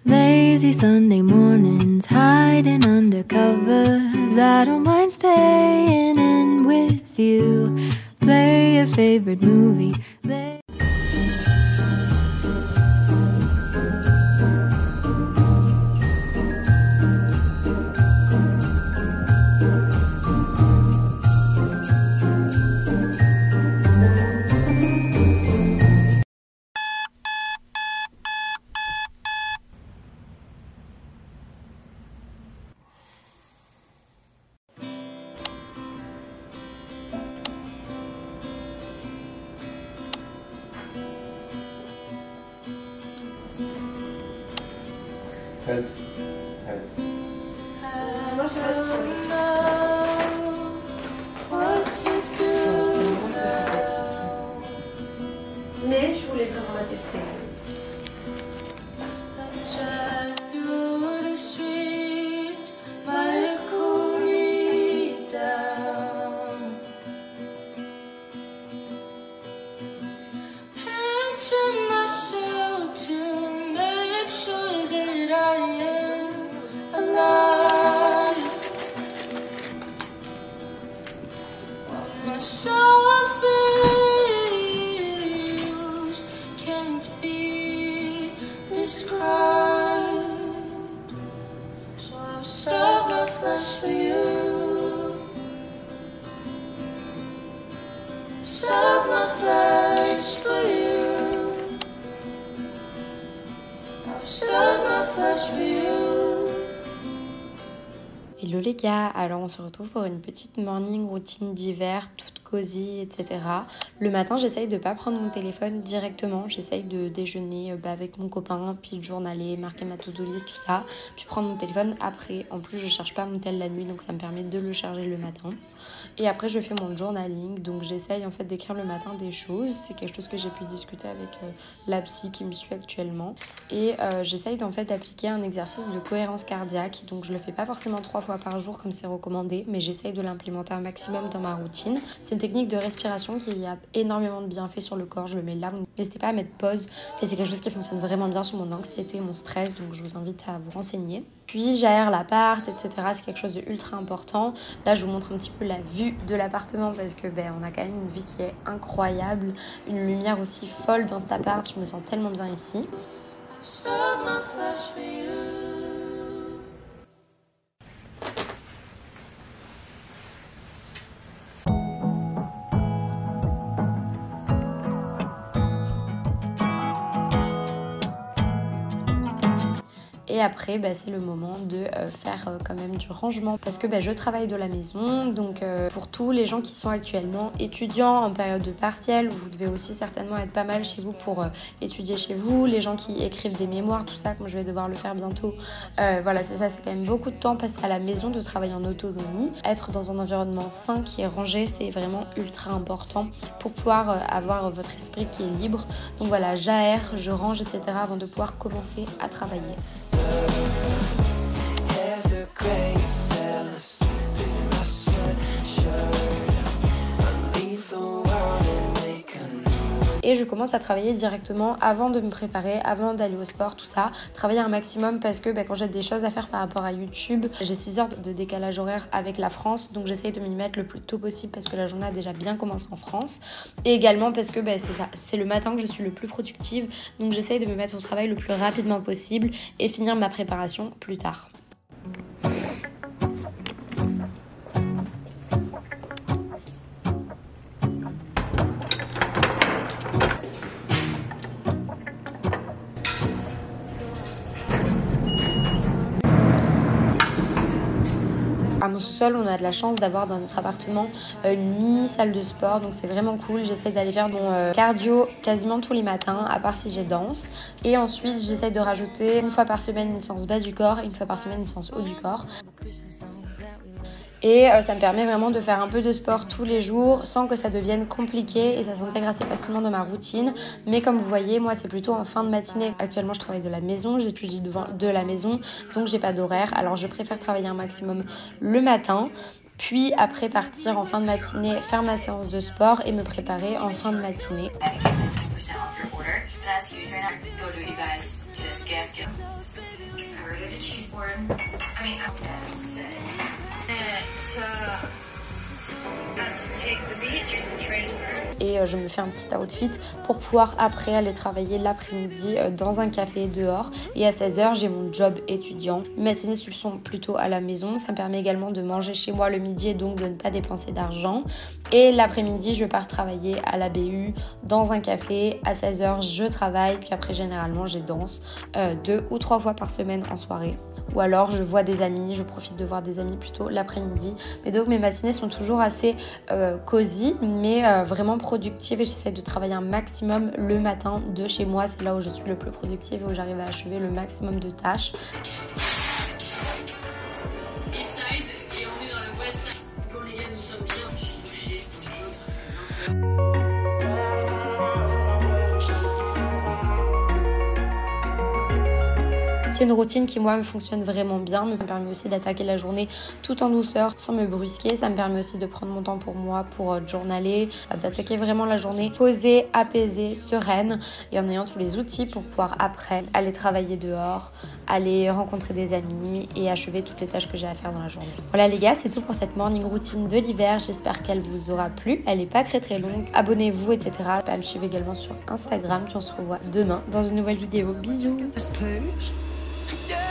Lazy Sunday mornings, hiding under covers. I don't mind staying in with you. Play your favorite movie. Moi, je sais pas si ça mais je voulais vraiment la tester. Hello les gars, alors on se retrouve pour une petite morning routine d'hiver, toute cosy, etc. Le matin, j'essaye de pas prendre mon téléphone directement, j'essaye de déjeuner avec mon copain, puis de journaler, marquer ma to-do list, tout ça, puis prendre mon téléphone après. En plus, je charge pas mon tel la nuit, donc ça me permet de le charger le matin. Et après, je fais mon journaling, donc j'essaye en fait d'écrire le matin des choses. C'est quelque chose que j'ai pu discuter avec la psy qui me suit actuellement. Et j'essaye en fait d'appliquer un exercice de cohérence cardiaque, donc je le fais pas forcément 3 fois par jour comme c'est recommandé, mais j'essaye de l'implémenter un maximum dans ma routine. C'est une technique de respiration qui a énormément de bienfaits sur le corps, je le mets là, n'hésitez pas à mettre pause, et c'est quelque chose qui fonctionne vraiment bien sur mon anxiété, mon stress, donc je vous invite à vous renseigner. Puis j'aère l'appart, etc. C'est quelque chose de ultra important. Là je vous montre un petit peu la vue de l'appartement parce que on a quand même une vue qui est incroyable, une lumière aussi folle dans cet appart, je me sens tellement bien ici. Et après, c'est le moment de faire quand même du rangement parce que je travaille de la maison. Donc pour tous les gens qui sont actuellement étudiants en période de partiel, vous devez aussi certainement être pas mal chez vous pour étudier chez vous. Les gens qui écrivent des mémoires, tout ça, comme je vais devoir le faire bientôt. Voilà, c'est ça, c'est quand même beaucoup de temps passé à la maison, de travailler en autonomie. Être dans un environnement sain qui est rangé, c'est vraiment ultra important pour pouvoir avoir votre esprit qui est libre. Donc voilà, j'aère, je range, etc. avant de pouvoir commencer à travailler. Et je commence à travailler directement avant de me préparer, avant d'aller au sport, tout ça. Travailler un maximum parce que quand j'ai des choses à faire par rapport à YouTube, j'ai 6 heures de décalage horaire avec la France. Donc j'essaye de m'y mettre le plus tôt possible parce que la journée a déjà bien commencé en France. Et également parce que c'est ça, c'est le matin que je suis le plus productive. Donc j'essaye de me mettre au travail le plus rapidement possible et finir ma préparation plus tard. À mon sous-sol, on a de la chance d'avoir dans notre appartement une mini salle de sport, donc c'est vraiment cool. J'essaie d'aller faire mon cardio quasiment tous les matins, à part si j'ai danse. Et ensuite, j'essaie de rajouter une fois par semaine une séance bas du corps et une fois par semaine une séance haut du corps. Et ça me permet vraiment de faire un peu de sport tous les jours sans que ça devienne compliqué et ça s'intègre assez facilement dans ma routine. Mais comme vous voyez, moi c'est plutôt en fin de matinée. Actuellement je travaille de la maison, j'étudie de la maison, donc j'ai pas d'horaire. Alors je préfère travailler un maximum le matin, puis après partir en fin de matinée, faire ma séance de sport et me préparer en fin de matinée. the cheese board. I mean, that's it. That's take the beach and train her. Et je me fais un petit outfit pour pouvoir après aller travailler l'après-midi dans un café dehors. Et à 16h, j'ai mon job étudiant. Mes matinées sont plutôt à la maison. Ça me permet également de manger chez moi le midi et donc de ne pas dépenser d'argent. Et l'après-midi, je pars travailler à la BU dans un café. À 16h, je travaille. Puis après, généralement, j'ai danse 2 ou 3 fois par semaine en soirée. Ou alors je vois des amis, je profite de voir des amis plutôt l'après-midi. Mais donc mes matinées sont toujours assez cosy, mais vraiment productives. Et j'essaie de travailler un maximum le matin de chez moi. C'est là où je suis le plus productive et où j'arrive à achever le maximum de tâches. C'est une routine qui moi me fonctionne vraiment bien, me permet aussi d'attaquer la journée tout en douceur sans me brusquer. Ça me permet aussi de prendre mon temps pour moi, pour journaler, d'attaquer vraiment la journée posée, apaisée, sereine et en ayant tous les outils pour pouvoir après aller travailler dehors, aller rencontrer des amis et achever toutes les tâches que j'ai à faire dans la journée. Voilà les gars, c'est tout pour cette morning routine de l'hiver. J'espère qu'elle vous aura plu. Elle n'est pas très longue. Abonnez-vous, etc. Me suivre également sur Instagram. Puis on se revoit demain dans une nouvelle vidéo. Bisous. Yeah.